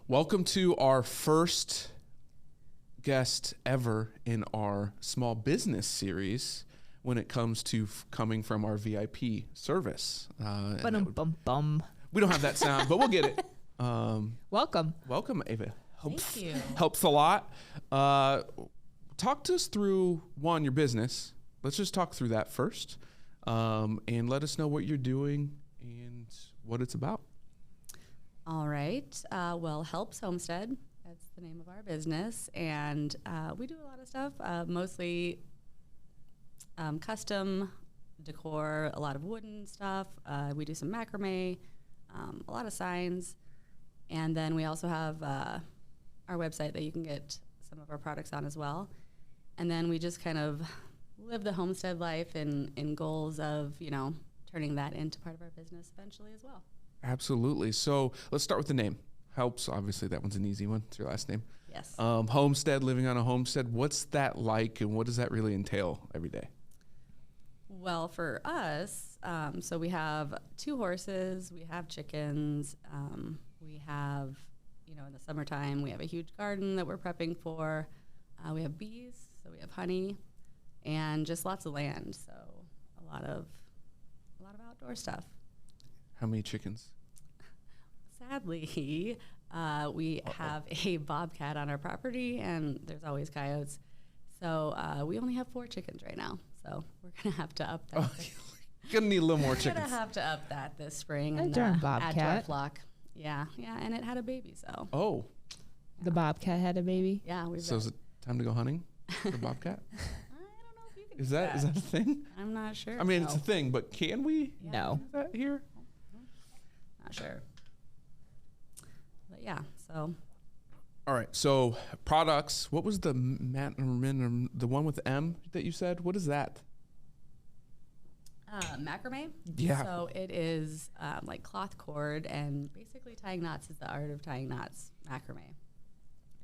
Welcome to our first guest ever in our small business series when it comes to coming from our VIP service. Bum. We don't have that sound, but we'll get it. Welcome. Welcome, Eva. Thank you. Helps a lot. Talk to us through, one, your business. Let's just talk through that first. And let us know what you're doing and what it's about. All right. Well, Helps Homestead. That's the name of our business. And we do a lot of stuff, mostly custom decor, a lot of wooden stuff. We do some macramé, a lot of signs. And then we also have our website that you can get some of our products on as well. And then we just kind of live the homestead life in goals of, turning that into part of our business eventually as well. Absolutely. So let's start with the name. Helps, obviously, that one's an easy one. It's your last name. Yes. Homestead, living on a homestead. What's that like, and what does that really entail every day? Well, for us, so we have 2 horses, we have chickens, we have, in the summertime, we have a huge garden that we're prepping for. We have bees, so we have honey, and just lots of land, so a lot of outdoor stuff. How many chickens? Sadly, we have a bobcat on our property, and there's always coyotes. So we only have 4 chickens right now. So we're going to have to up that. You're going to need a little more We're chickens. going to have to up that this spring and darn add to our bobcat. flock. Yeah, and it had a baby, so. Oh. The bobcat had a baby. Yeah, we've So is it time to go hunting for bobcat? I don't know if you can Is do that a thing? I'm not sure. I mean, No. it's a thing, but can we Yeah, No. do that here? Not sure. But yeah, so. All right. So products. What was the the one with M that you said? What is that? Macramé. Yeah. So it is like cloth cord, and basically tying knots is the art of tying knots, macramé,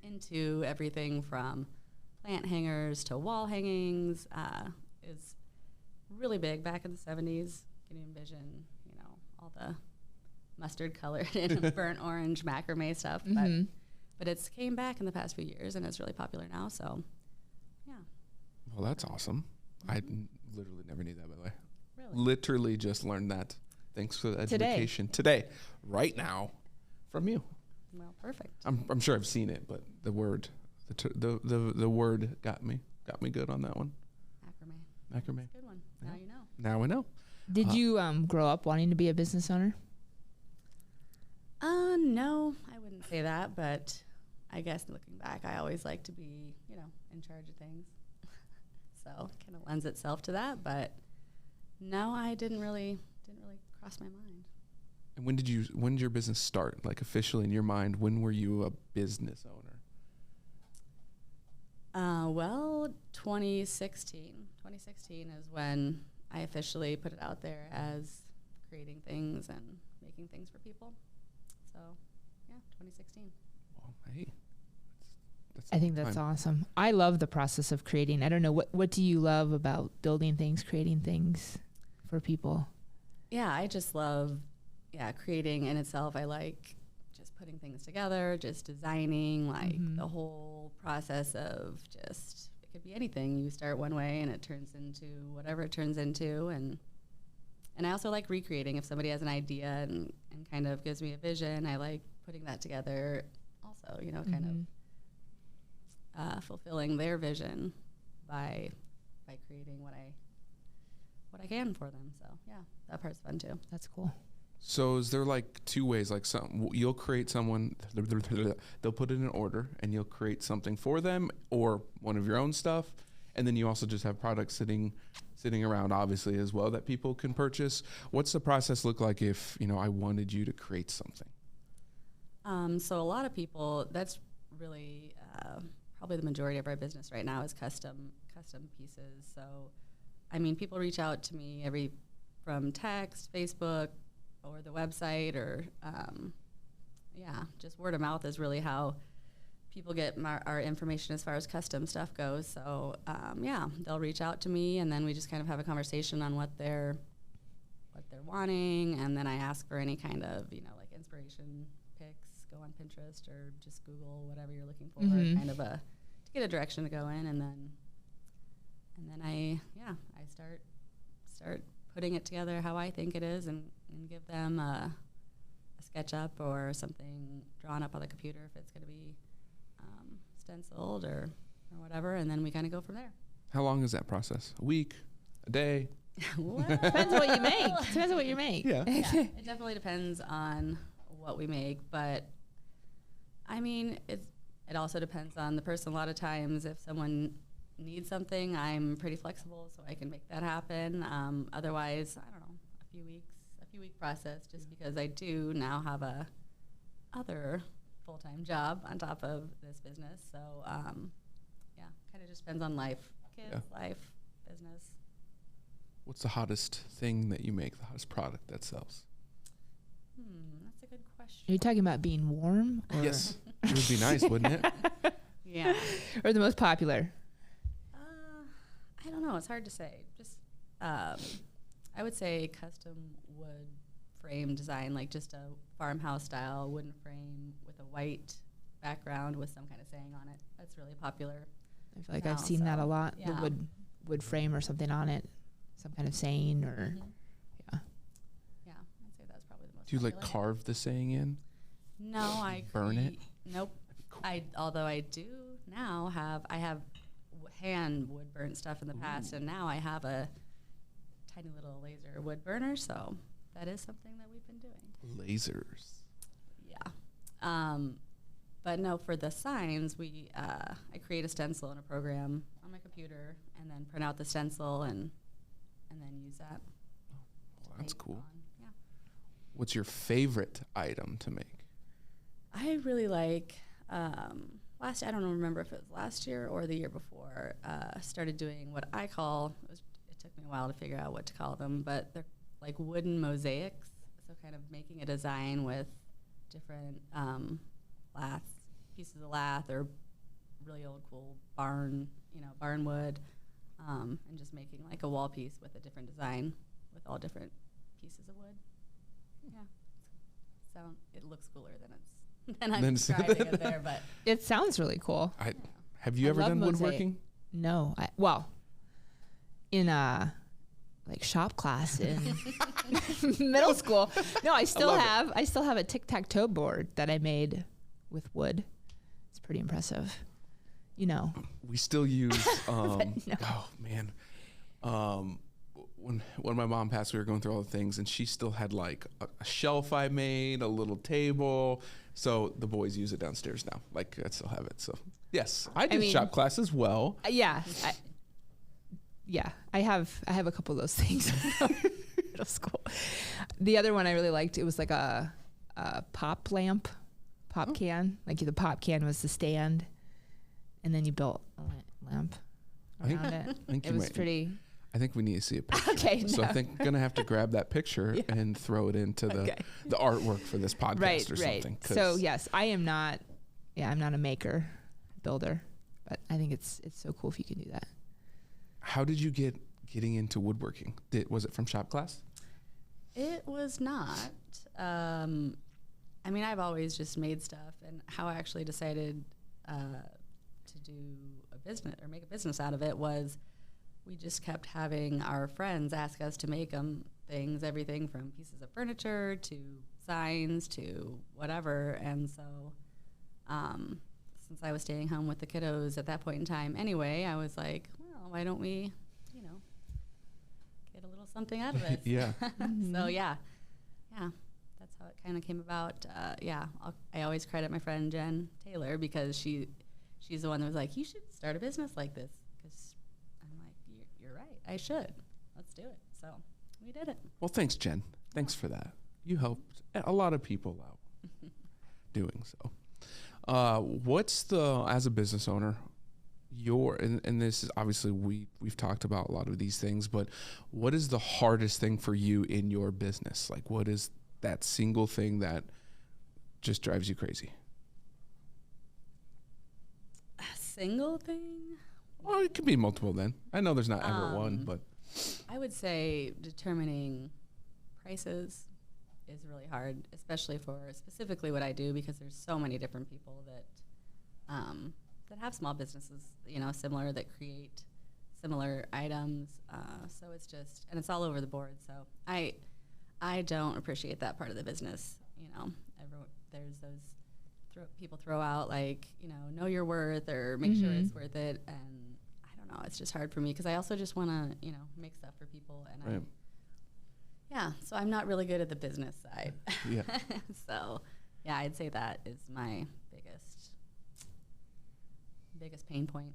into everything from plant hangers to wall hangings. Is really big back in the 70s. You can envision, all the mustard colored and burnt orange macramé stuff. But it's came back in the past few years, and it's really popular now. So, yeah. Well, that's awesome. I literally never knew that, by the way. Really? Literally just learned that. Thanks for the education. Today, right now, from you. Well, perfect. I'm sure I've seen it, but the word, the word got me good on that one. Macramé. Macramé. Good one. Now you know. Now we know. Did you grow up wanting to be a business owner? No, I wouldn't say that, but I guess looking back, I always like to be, in charge of things. So it kind of lends itself to that, but no, I didn't really cross my mind. And when did your business start? Like officially in your mind, when were you a business owner? Well, 2016. 2016 is when I officially put it out there as creating things and making things for people. So, yeah, 2016. Well, hey, that's I think that's awesome. I love the process of creating. I don't know, what do you love about building things, creating things for people? Yeah, I just love, creating in itself. I like just putting things together, just designing, the whole process of just, it could be anything. You start one way and it turns into whatever it turns into. And I also like recreating. If somebody has an idea and kind of gives me a vision, I like putting that together also, kind of fulfilling their vision by creating what I can for them. So yeah, that part's fun too. That's cool. So is there like 2 ways? Like you'll create someone, they'll put it in order, and you'll create something for them, or one of your own stuff, and then you also just have products sitting around, obviously, as well, that people can purchase. What's the process look like if I wanted you to create something? So a lot of people, that's really probably the majority of our business right now is custom pieces. So, I mean, people reach out to me from text, Facebook, or the website, or just word of mouth is really how people get our information as far as custom stuff goes. So they'll reach out to me, and then we just kind of have a conversation on what they're wanting, and then I ask for any kind of like inspiration pics, go on Pinterest or just Google whatever you're looking for, Mhm. kind of to get a direction to go in, and then I start putting it together how I think it is, and give them a SketchUp or something drawn up on the computer if it's going to be stenciled or whatever, and then we kind of go from there. How long is that process? A week? A day? Depends on what you make. Depends on what you make. Yeah. Yeah, it definitely depends on what we make, but I mean, it also depends on the person. A lot of times, if someone needs something, I'm pretty flexible, so I can make that happen. Otherwise, I don't know, a few week process, just because I do now have a other full-time job on top of this business. So yeah, kind of just depends on life, kids, life, business. What's the hottest thing that you make, the hottest product that sells? That's a good question. Are you talking about being warm? Or Yes. It would be nice, wouldn't it? Yeah. or the most popular? I don't know. It's hard to say. Just, I would say custom wood frame design, like just a farmhouse style wooden frame with a white background with some kind of saying on it. That's really popular. I feel like now, I've seen that a lot. yeah. The wood frame or something on it, some kind of saying or Yeah, I'd say that's probably the most Do you like popular. carve the saying in? No, I burn it? Nope. Cool. Although I do now have hand wood burnt stuff in the past, and now I have a tiny little laser wood burner, so that is something that we've been doing. Lasers. Yeah. But no, for the signs, I create a stencil in a program on my computer, and then print out the stencil and then use that. Well, that's paint cool. on. Yeah. What's your favorite item to make? I really like I don't remember if it was last year or the year before. Started doing what I call it took me a while to figure out what to call them, but they're like wooden mosaics. So kind of making a design with different pieces of lath or really old cool barn wood, and just making like a wall piece with a different design with all different pieces of wood. Yeah, so it looks cooler than I'm describing it there, but it sounds really cool. Have you I ever love done mosaic. woodworking? No, in like shop class in middle school. No, I still have a tic-tac-toe board that I made with wood. It's pretty impressive. We still use No. oh man. When my mom passed, we were going through all the things, and she still had like a shelf I made, a little table. So the boys use it downstairs now. Like I still have it. So yes, I did shop class as well. Yeah. I have a couple of those things from middle school. The other one I really liked, it was like a pop lamp, can. Like the pop can was the stand, and then you built a lamp around it. It was pretty. I think we need to see a picture. Okay, So no. I think I'm gonna have to grab that picture and throw it into the artwork for this podcast or something. So yes, I'm not a maker, builder, but I think it's so cool if you can do that. How did you getting into woodworking? Was it from shop class? it was not. I mean, I've always just made stuff, and how I actually decided to do a business or make a business out of it was we just kept having our friends ask us to make them things, everything from pieces of furniture to signs to whatever. And so since I was staying home with the kiddos at that point in time anyway, I was like, well, why don't we, get a little something out of this? Yeah. So yeah, that's how it kind of came about. I always credit my friend Jen Taylor because she's the one that was like, you should start a business like this. Because I'm like, you're right, I should. Let's do it. So we did it. Well, thanks, Jen. Thanks for that. You helped a lot of people out doing so. What's as a business owner, and this is obviously we've talked about a lot of these things, but what is the hardest thing for you in your business? Like, what is that single thing that just drives you crazy? A single thing? Well, it could be multiple then. I know there's not ever one, but I would say determining prices is really hard, especially for specifically what I do, because there's so many different people that that have small businesses, you know, similar, that create similar items. So it's just, and it's all over the board. So I don't appreciate that part of the business. You know, there's those people throw out, like, you know your worth, or make sure it's worth it. And I don't know, it's just hard for me, because I also just want to, you know, make stuff for people. And so I'm not really good at the business side. Yeah. So yeah, I'd say that is my biggest pain point.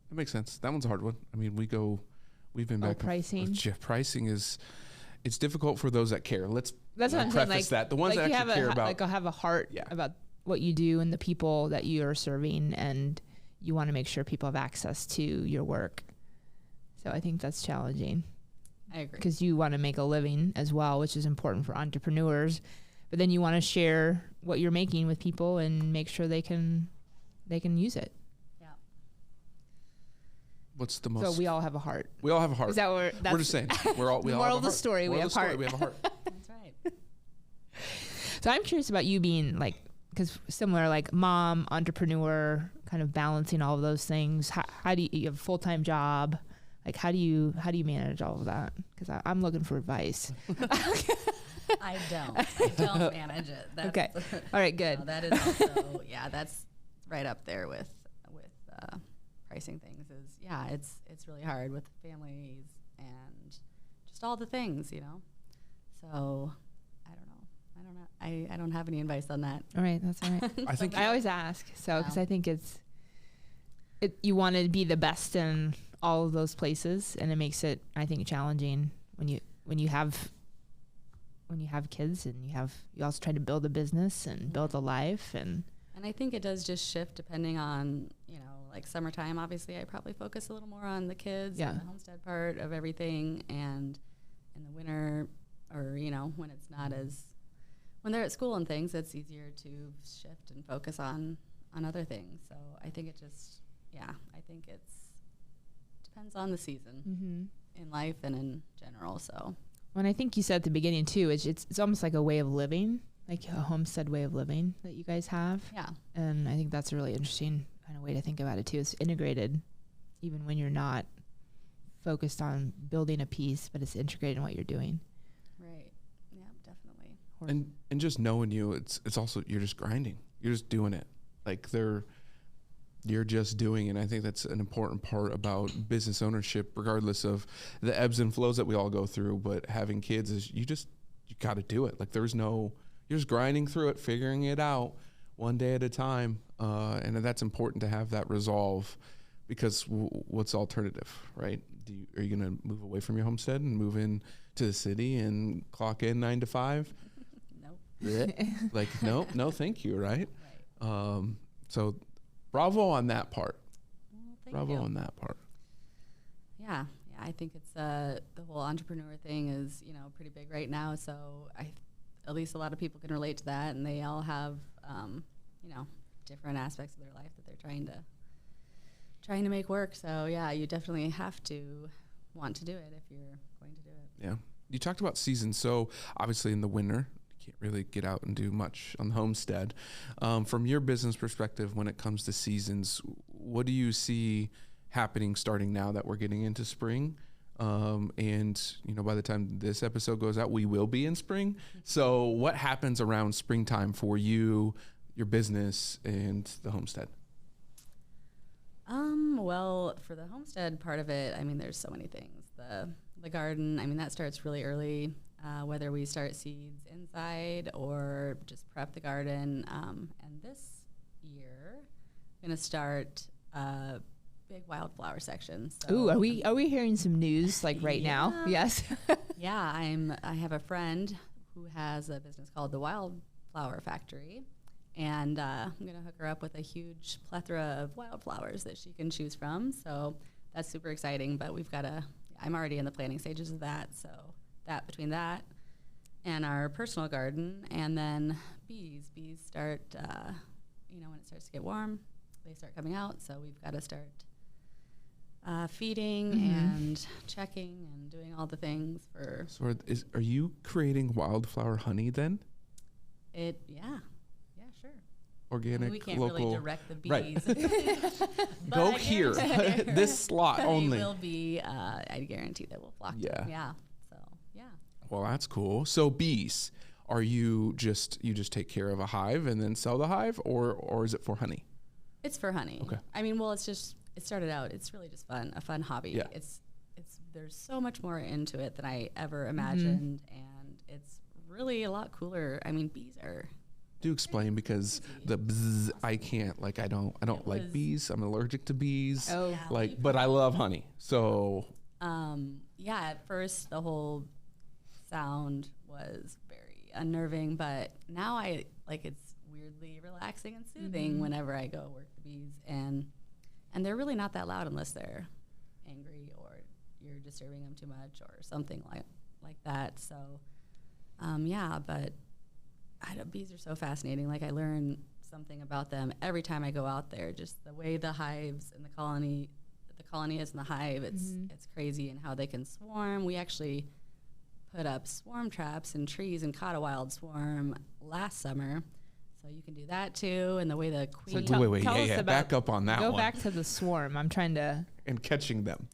That makes sense. That one's a hard one. I mean, we've been back. Pricing. Pricing it's difficult for those that care. That's what I'm saying. Like, that. The ones like that actually care about. Like, have a heart about what you do and the people that you are serving, and you want to make sure people have access to your work. So I think that's challenging. I agree. Because you want to make a living as well, which is important for entrepreneurs. But then you want to share what you're making with people and make sure they can use it. What's the most? So we all have a heart. We all have a heart. Is that we're just saying? We all have a moral heart. of the story. We have heart. We have a heart. That's right. So I'm curious about you being like, because similar, like mom, entrepreneur, kind of balancing all of those things. How do you have a full-time job? Like, how do you manage all of that? Because I'm looking for advice. I don't manage it. That's, okay. All right. Good. No, that is also, that's right up there with pricing things. It's really hard with families and just all the things, you know. So I don't have any advice on that. All right, that's all right. I think I always ask, so because I think you want to be the best in all of those places, and it makes it, I think, challenging when you have kids, and you also try to build a business and build a life, and I think it does just shift depending on, you know, like summertime, obviously I probably focus a little more on the kids and the homestead part of everything, and in the winter, or, you know, when they're at school and things, it's easier to shift and focus on other things. So I think it just, I think depends on the season in life and in general. So. When I think you said at the beginning too, it's almost like a way of living, like a homestead way of living that you guys have. Yeah. And I think that's a really interesting kind of way to think about it too. It's integrated, even when you're not focused on building a piece, but it's integrated in what you're doing. Right. Yeah, definitely. And just knowing you, it's also, you're just grinding. You're just doing it. Like you're just doing it. I think that's an important part about business ownership, regardless of the ebbs and flows that we all go through. But having kids is you got to do it. Like you're just grinding through it, figuring it out one day at a time. And that's important to have that resolve, because what's the alternative, right? Are you going to move away from your homestead and move in to the city and clock in 9 to 5? Nope. Like, no, thank you. Right. So bravo on that part. Well, thank you. On that part. Yeah. I think it's the whole entrepreneur thing is, you know, pretty big right now. So at least a lot of people can relate to that, and they all have, you know, different aspects of their life that they're trying to make work. So yeah, you definitely have to want to do it if you're going to do it. Yeah. You talked about seasons. So obviously in the winter, you can't really get out and do much on the homestead. From your business perspective, when it comes to seasons, what do you see happening starting now that we're getting into spring? And, you know, by the time this episode goes out, we will be in spring. So what happens around springtime for you, your business, and the homestead? Well, for the homestead part of it, I mean, there's so many things. The garden, I mean, that starts really early, whether we start seeds inside or just prep the garden. And this year, I'm going to start big wildflower section. So ooh, are we hearing some news like right now? Yes. Yeah, I have a friend who has a business called the Wildflower Factory, and I'm gonna hook her up with a huge plethora of wildflowers that she can choose from. So that's super exciting. But I'm already in the planning stages of that. So that between that and our personal garden, and then bees start, you know, when it starts to get warm, they start coming out. So we've got to start feeding and checking and doing all the things for So are you creating wildflower honey then? it. Yeah, sure. Organic, We can't local. really direct the bees. Right. But Go I here, guarantee this slot they only. will be. I guarantee they will flock. to them. Yeah. So yeah. Well, that's cool. So bees, are you just take care of a hive and then sell the hive, or is it for honey? It's for honey. Okay. I mean, well, it started out. It's really just a fun hobby. Yeah. It's there's so much more into it than I ever imagined, and it's really a lot cooler. I mean, bees are. Do explain, because the bzz, I can't, like, I don't like bees. I'm allergic to bees. Oh. Yeah, Like, but I love honey. So Yeah, at first the whole sound was very unnerving, but now I like it's weirdly relaxing and soothing whenever I go work the bees, and they're really not that loud unless they're angry or you're disturbing them too much or something like that. So yeah, but bees are so fascinating. Like, I learn something about them every time I go out there. Just the way the hives and the colony is in the hive. It's crazy, and how they can swarm. We actually put up swarm traps in trees and caught a wild swarm last summer. So you can do that too. And the way the queen. wait, yeah, back up on that Go one. back to the swarm. I'm trying to. And catching them.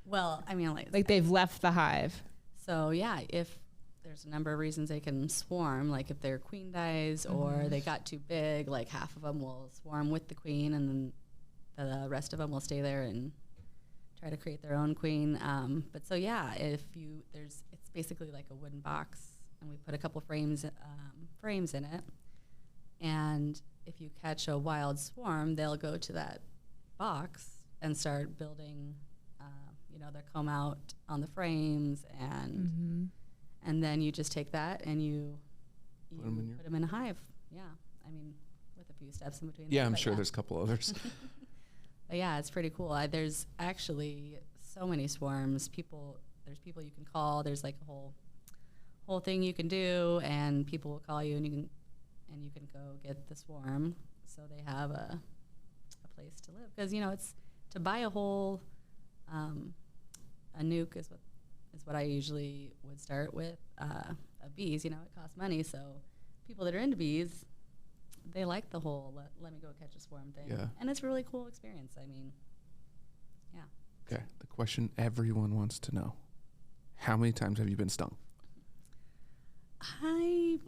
Well, I mean, Like, they've left the hive. So yeah, if there's a number of reasons they can swarm, like if their queen dies or they got too big, like half of them will swarm with the queen, and then the rest of them will stay there and try to create their own queen. But so yeah, it's basically like a wooden box, and we put a couple frames in it. And if you catch a wild swarm, they'll go to that box and start building. They'll come out on the frames, and then you just take that and you put them in a hive. Yeah, I mean, with a few steps in between. Yeah, I'm sure there's a couple others. But yeah, it's pretty cool. There's actually so many swarms. There's people you can call. There's like a whole thing you can do, and people will call you, and you can go get the swarm. So they have a place to live, because it's to buy a whole a nuke is what I usually would start with of bees. It costs money, so people that are into bees, they like the whole let me go catch a swarm thing. Yeah. And it's a really cool experience. I mean, yeah. Okay, the question everyone wants to know: how many times have you been stung? I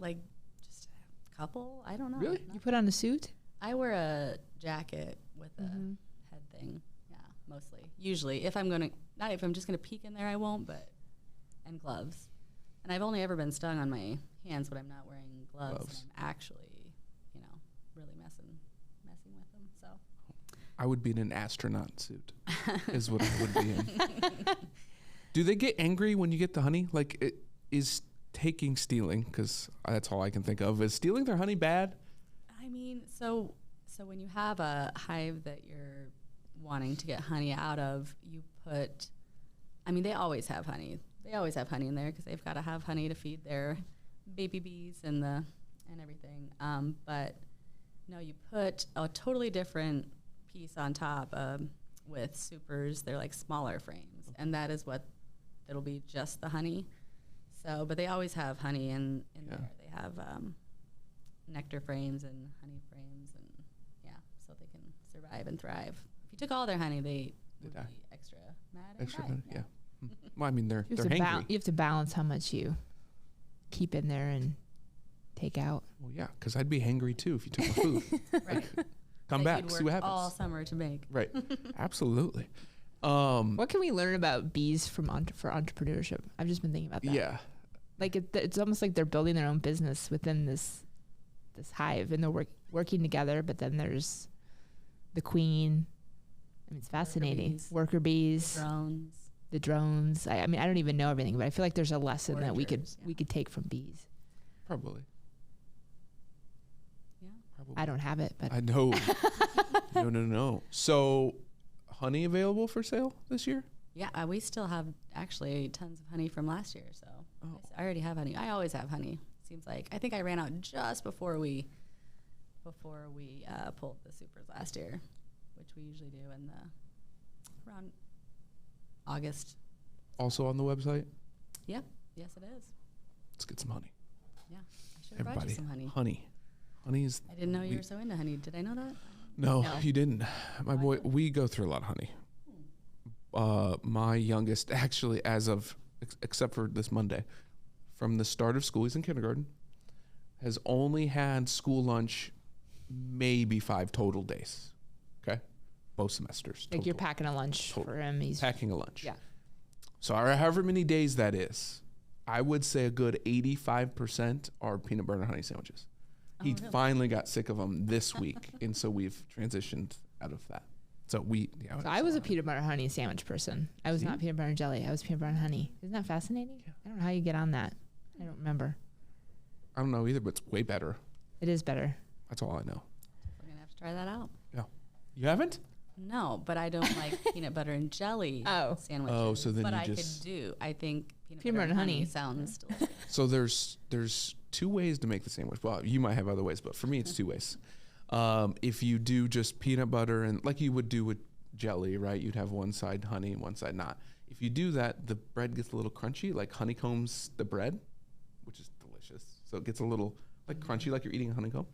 just a couple. I don't know. Really? You put on a suit? I wear a jacket with a head thing. Yeah, mostly. Usually, if I'm just gonna peek in there, I won't. And gloves. And I've only ever been stung on my hands when I'm not wearing gloves. And I'm actually, really messing with them. So I would be in an astronaut suit, is what I would be in. Do they get angry when you get the honey? Like, is stealing, because that's all I can think of, is stealing their honey bad? I mean, so when you have a hive that you're wanting to get honey out of, they always have honey. They always have honey in there because they've got to have honey to feed their baby bees and everything. But no, you put a totally different piece on top with supers. They're like smaller frames, and that is it'll be just the honey. So, but they always have honey in there. They have nectar frames and honey frames, and so they can survive and thrive. If you took all their honey, they would die. be extra mad. Extra, and yeah. Well, I mean, they're You hangry. have to balance how much you keep in there and take out. Well, yeah, because I'd be hangry too if you took my food. Right. Come That back, you'd see what work happens. all summer to make. Right. Absolutely. What can we learn about bees for entrepreneurship? I've just been thinking about that. Yeah. Like, it's almost like they're building their own business within this hive, and they're working together. But then there's the queen. I mean, it's fascinating. Worker bees. The drones. I mean, I don't even know everything, but I feel like there's a lesson that we could take from bees. Probably. Yeah. Probably. I don't have it, but I know. No. So, honey available for sale this year? Yeah, we still have actually tons of honey from last year. So I already have honey. I always have honey. Seems like I think I ran out just before we pulled the supers last year, which we usually do in around August. Also on the website. Yep. Yes, it is. Let's get some honey. Yeah. I should have brought you some honey. Honey is. I didn't know you were so into honey. Did I know that? No, you didn't. My boy, we go through a lot of honey. My youngest, actually, as of, except for this Monday, from the start of school, he's in kindergarten, has only had school lunch maybe 5 total days. Okay? Both semesters. Like you're packing a lunch for him. He's packing a lunch. Yeah. So however many days that is, I would say a good 85% are peanut butter and honey sandwiches. He really? finally got sick of them this week, and so we've transitioned out of that. So So I was a peanut butter honey sandwich person. I was not peanut butter and jelly. I was peanut butter and honey. Isn't that fascinating? Yeah. I don't know how you get on that. I don't remember. I don't know either, but it's way better. It is better. That's all I know. We're going to have to try that out. Yeah. You haven't? No, but I don't like peanut butter and jelly sandwiches. Oh, so then but you I just... could do. I think peanut butter and honey sounds delicious. So there's 2 ways to make the sandwich. Well, you might have other ways, but for me, it's 2 ways. If you do just peanut butter and like you would do with jelly, right? You'd have one side honey and one side not. If you do that, the bread gets a little crunchy, like honeycombs the bread, which is delicious. So it gets a little like crunchy, like you're eating a honeycomb.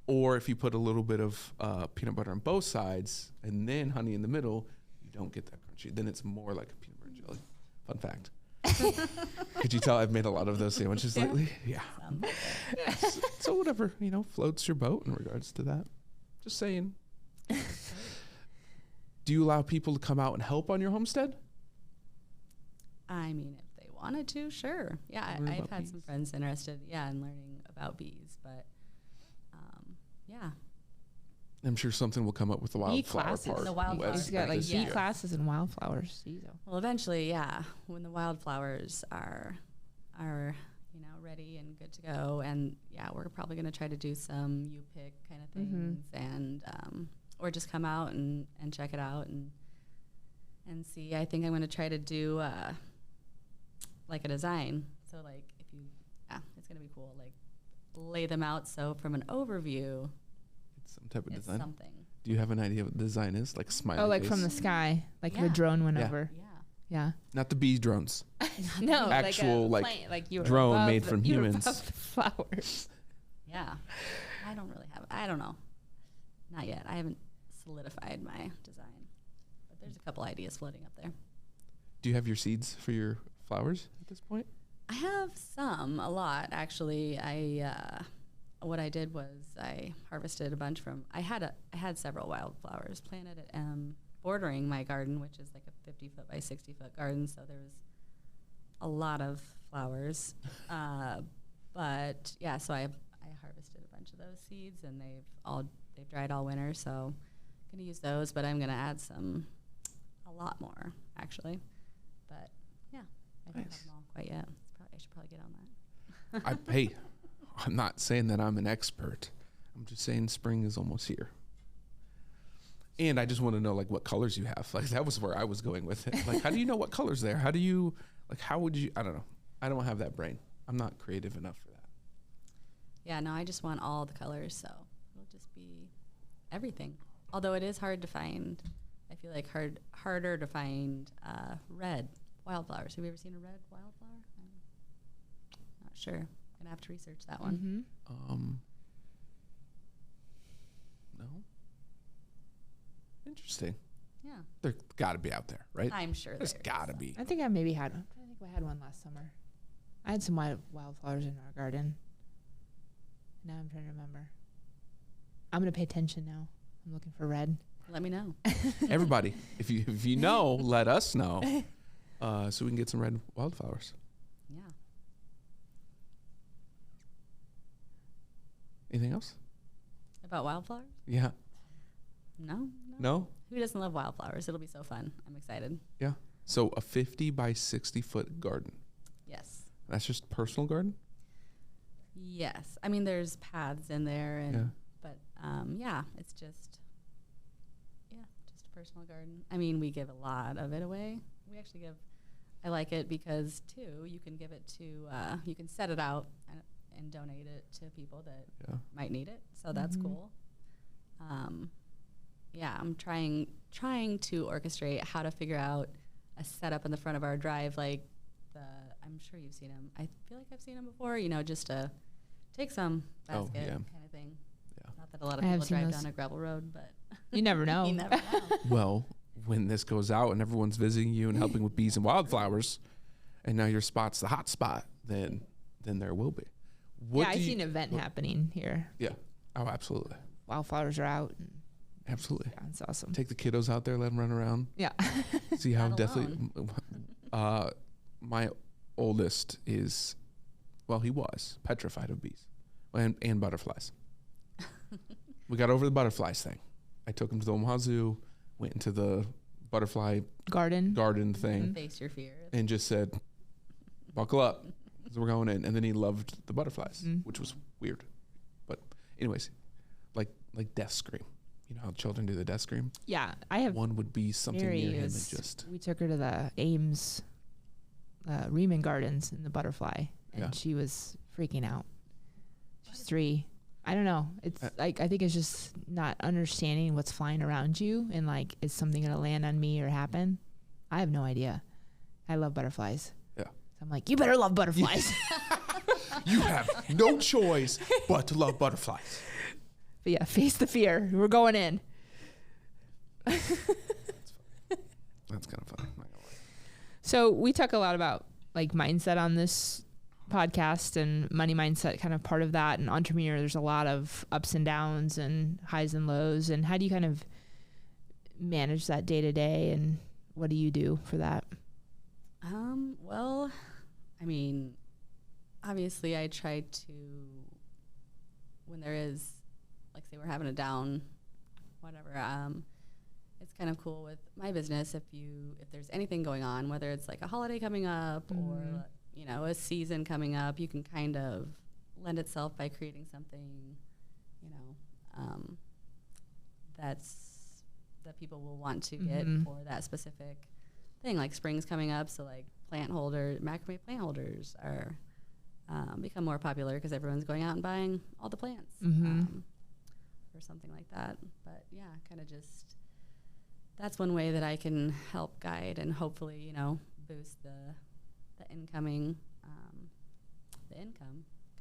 Or if you put a little bit of peanut butter on both sides and then honey in the middle, you don't get that crunchy. Then it's more like a peanut butter and jelly. Fun fact. Could you tell I've made a lot of those sandwiches lately? Yeah. So whatever, floats your boat in regards to that. Just saying. Do you allow people to come out and help on your homestead? I mean, if they wanted to, sure. Yeah, I've had some friends interested, in learning about bees, but yeah. I'm sure something will come up with the wildflower part. The wildflowers. He's got like bee classes and wildflowers. Well, eventually, when the wildflowers are ready and good to go, and we're probably going to try to do some pick kind of things, and or just come out and check it out and see. I think I'm going to try to do like a design. So like if you, it's going to be cool. Like lay them out. So from an overview, it's some type of design. Something. Do you have an idea what the design is? Like smiley. Oh, like face? from the sky, like the drone went over. Yeah. Not the bee drones. No, actual like a plane, like you were drone made from humans. Above the flowers. Yeah. I don't know. Not yet. I haven't solidified my design, but there's a couple ideas floating up there. Do you have your seeds for your flowers at this point? I have a lot actually. What I did was I harvested a bunch from. I had several wildflowers planted at bordering my garden, which is like a 50-foot by 60-foot garden. So there was a lot of flowers, but so I harvested a bunch of those seeds, and they've dried all winter. So I'm gonna use those, but I'm gonna add a lot more actually. But I don't have them all quite yet. I should probably get on that. Hey, I'm not saying that I'm an expert. I'm just saying spring is almost here. And I just want to know like what colors you have. Like that was where I was going with it. Like how do you know what colors there? How do you how would you? I don't know. I don't have that brain. I'm not creative enough for that. Yeah, no, I just want all the colors, so it'll just be everything. Although it is hard to find. I feel like harder to find red wildflowers. Have you ever seen a red wildflower? I'm not sure. I'm gonna have to research that one. No. Interesting. Yeah. They're got to be out there, right? I'm sure there's got to be. I think I maybe had one. I think I had one last summer. I had some wildflowers in our garden. Now I'm trying to remember. I'm gonna pay attention now. I'm looking for red. Let me know. Everybody, if you know, let us know, so we can get some red wildflowers. Yeah. Anything else? About wildflowers? Yeah. No. Who doesn't love wildflowers? It'll be so fun. I'm excited. Yeah. So a 50 by 60 foot garden. Yes. That's just personal garden? Yes. I mean, there's paths in there, but it's just a personal garden. I mean, we give a lot of it away. We actually I like it because too, you can give it to, you can set it out and donate it to people that might need it. So that's cool. I'm trying to orchestrate how to figure out a setup in the front of our drive, like I'm sure you've seen them. I feel like I've seen them before, just to take some basket kind of thing. Yeah. Not that a lot of people drive down a gravel road, but you never know. You never know. Well, when this goes out and everyone's visiting you and helping with bees and wildflowers, and now your spot's the hot spot, then there will be. I see an event happening here. Yeah. Oh, absolutely. Wildflowers are out. Absolutely. Yeah, it's awesome. Take the kiddos out there, let them run around. Yeah. See how deathly. My oldest is, he was petrified of bees and butterflies. We got over the butterflies thing. I took him to the Omaha Zoo, went into the butterfly garden thing. Face your fear. And just said, buckle up, because we're going in. And then he loved the butterflies, which was weird. But anyways, like death scream. You know how children do the death scream? Yeah, I have. One would be something near him and just. We took her to the Ames Riemann Gardens in the butterfly, and she was freaking out. She's 3. I don't know. It's I think it's just not understanding what's flying around you, and like, is something going to land on me or happen? I have no idea. I love butterflies. Yeah. So I'm like, you better love butterflies. You have no choice but to love butterflies. But yeah, face the fear. We're going in. That's kind of funny. So we talk a lot about like mindset on this podcast, and money mindset, kind of part of that. And entrepreneur, there's a lot of ups and downs and highs and lows. And how do you kind of manage that day to day? And what do you do for that? Well, I mean, obviously I try to, when there is, like, say we're having a down, whatever, it's kind of cool with my business if there's anything going on, whether it's like a holiday coming up or a season coming up, you can kind of lend itself by creating something that people will want to get for that specific thing. Like spring's coming up, so like macramé plant holders are become more popular because everyone's going out and buying all the plants or something like that. But yeah, kind of just that's one way that I can help guide and hopefully boost the income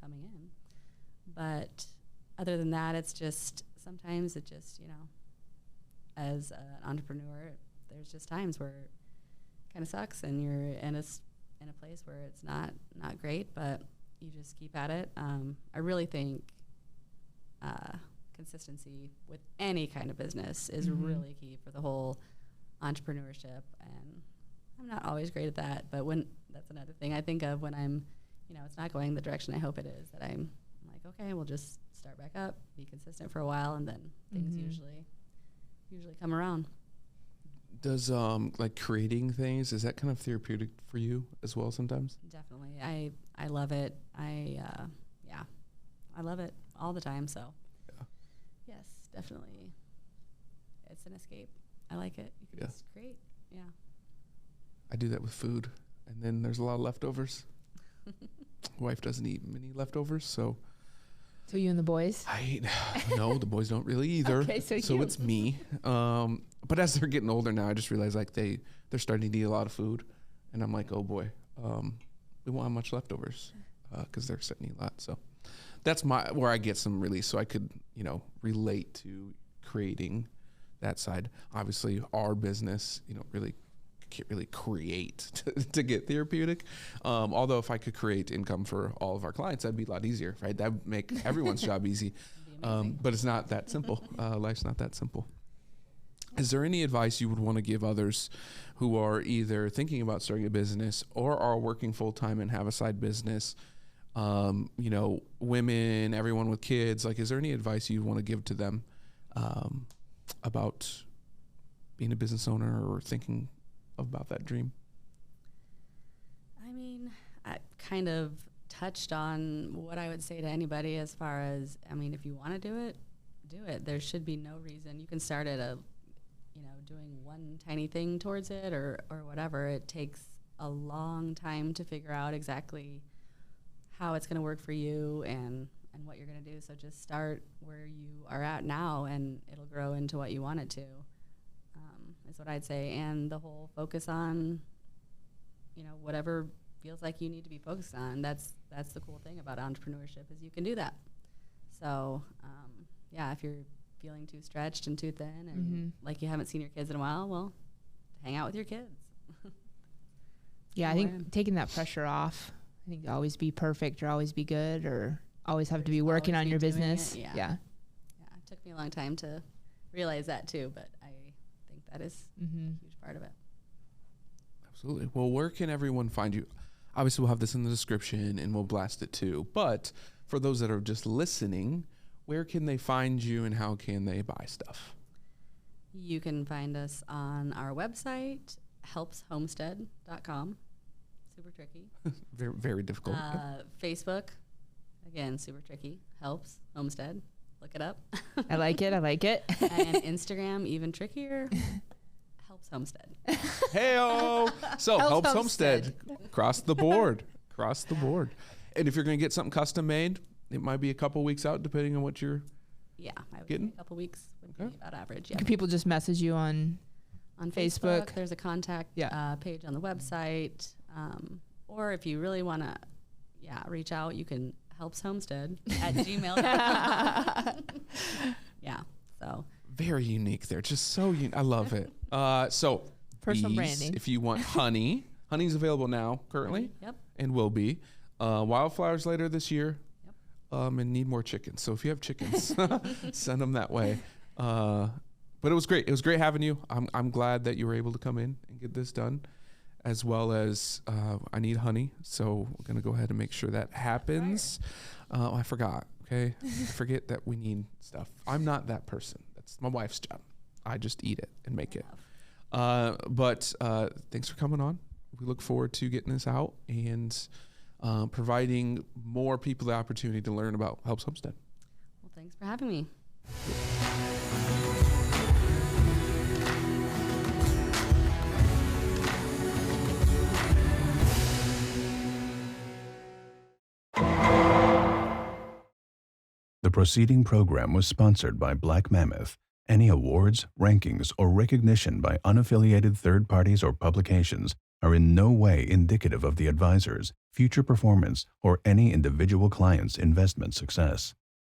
coming in. But other than that, it's just sometimes it just as an entrepreneur, there's just times where it kind of sucks and you're in a place where it's not great, but you just keep at it. I really think consistency with any kind of business is really key for the whole entrepreneurship, and I'm not always great at that, but that's another thing I think of when I'm it's not going the direction I hope it is, that I'm like, okay, we'll just start back up, be consistent for a while, and then things usually come around. Does like creating things, is that kind of therapeutic for you as well sometimes? Definitely. I love it. I love it all the time, so yes, definitely. It's an escape. I like it. You can just create. Yeah. I do that with food, and then there's a lot of leftovers. Wife doesn't eat many leftovers, so you and the boys? No, the boys don't really either. Okay, so it's me. But as they're getting older now, I just realize like they're starting to eat a lot of food, and I'm like, oh boy, we won't have much leftovers because they're starting to eat a lot. So that's where I get some release, so I could relate to creating that side. Obviously, our business, really can't really create to get therapeutic. Although if I could create income for all of our clients, that'd be a lot easier, right? That would make everyone's job easy. But it's not that simple. Life's not that simple. Is there any advice you would want to give others who are either thinking about starting a business or are working full time and have a side business? Women, everyone with kids, like, is there any advice you want to give to them about being a business owner or thinking about that dream? I mean, I kind of touched on what I would say to anybody as far as, if you want to do it, do it. There should be no reason. You can start at doing one tiny thing towards it or whatever. It takes a long time to figure out exactly how it's going to work for you and what you're going to do. So just start where you are at now, and it'll grow into what you want it to. is what I'd say. And the whole focus on, you know, whatever feels like you need to be focused on. That's the cool thing about entrepreneurship is you can do that. So, yeah, if you're feeling too stretched and too thin and like you haven't seen your kids in a while, well, hang out with your kids. Yeah, I think taking that pressure off. I think always be perfect or always be good or always have to be working on your business. Yeah. It took me a long time to realize that too, but I think that is a huge part of it. Absolutely. Well, where can everyone find you? Obviously, we'll have this in the description and we'll blast it too. But for those that are just listening, where can they find you and how can they buy stuff? You can find us on our website, helpshomestead.com. Super tricky. Very, very difficult. Facebook, again, super tricky. Helps Homestead. Look it up. I like it. And Instagram, even trickier. Helps Homestead. Hey-o! So Helps Homestead. Homestead. Across the board. Across the board. And if you're going to get something custom made, it might be a couple weeks out depending on what you're I would getting. say a couple weeks would be about average. Yeah. Can people just message you on Facebook? There's a contact page on the website. Or if you really want to reach out, you can helpshomestead@gmail.com. Yeah. So very unique there. Just so unique. I love it. So personal bees, branding. If you want honey, honey's available now currently. Yep. And will be. Wildflowers later this year. Yep. And need more chickens. So if you have chickens, send them that way. But it was great. It was great having you. I'm glad that you were able to come in and get this done, as well as I need honey. So we're going to go ahead and make sure that happens. I forgot. Okay. I forget that we need stuff. I'm not that person. That's my wife's job. I just eat it and make it. But thanks for coming on. We look forward to getting this out and providing more people the opportunity to learn about Helps Homestead. Well, thanks for having me. The preceding program was sponsored by Black Mammoth. Any awards, rankings, or recognition by unaffiliated third parties or publications are in no way indicative of the advisor's future performance or any individual client's investment success.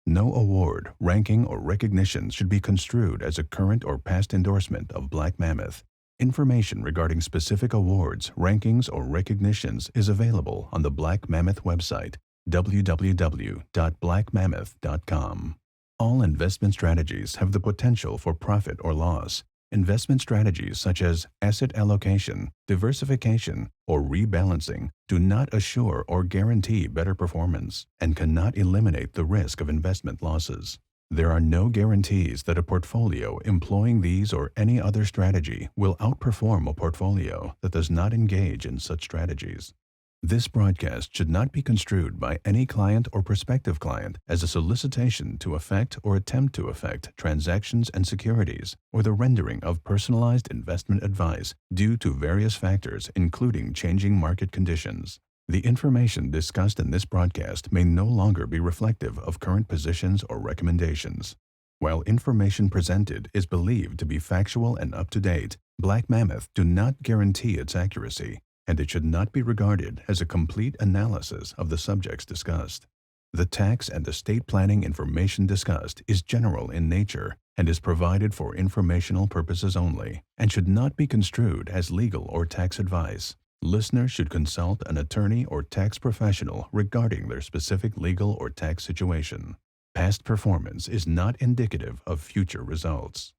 No award, ranking, or recognition should be construed as a current or past endorsement of Black Mammoth. Information regarding specific awards, rankings, or recognitions is available on the Black Mammoth website, www.blackmammoth.com. All investment strategies have the potential for profit or loss. Investment strategies such as asset allocation, diversification, or rebalancing do not assure or guarantee better performance and cannot eliminate the risk of investment losses. There are no guarantees that a portfolio employing these or any other strategy will outperform a portfolio that does not engage in such strategies. This broadcast should not be construed by any client or prospective client as a solicitation to effect or attempt to effect transactions and securities or the rendering of personalized investment advice due to various factors including changing market conditions. The information discussed in this broadcast may no longer be reflective of current positions or recommendations. While information presented is believed to be factual and up-to-date, Black Mammoth do not guarantee its accuracy, and it should not be regarded as a complete analysis of the subjects discussed. The tax and estate planning information discussed is general in nature and is provided for informational purposes only and should not be construed as legal or tax advice. Listeners should consult an attorney or tax professional regarding their specific legal or tax situation. Past performance is not indicative of future results.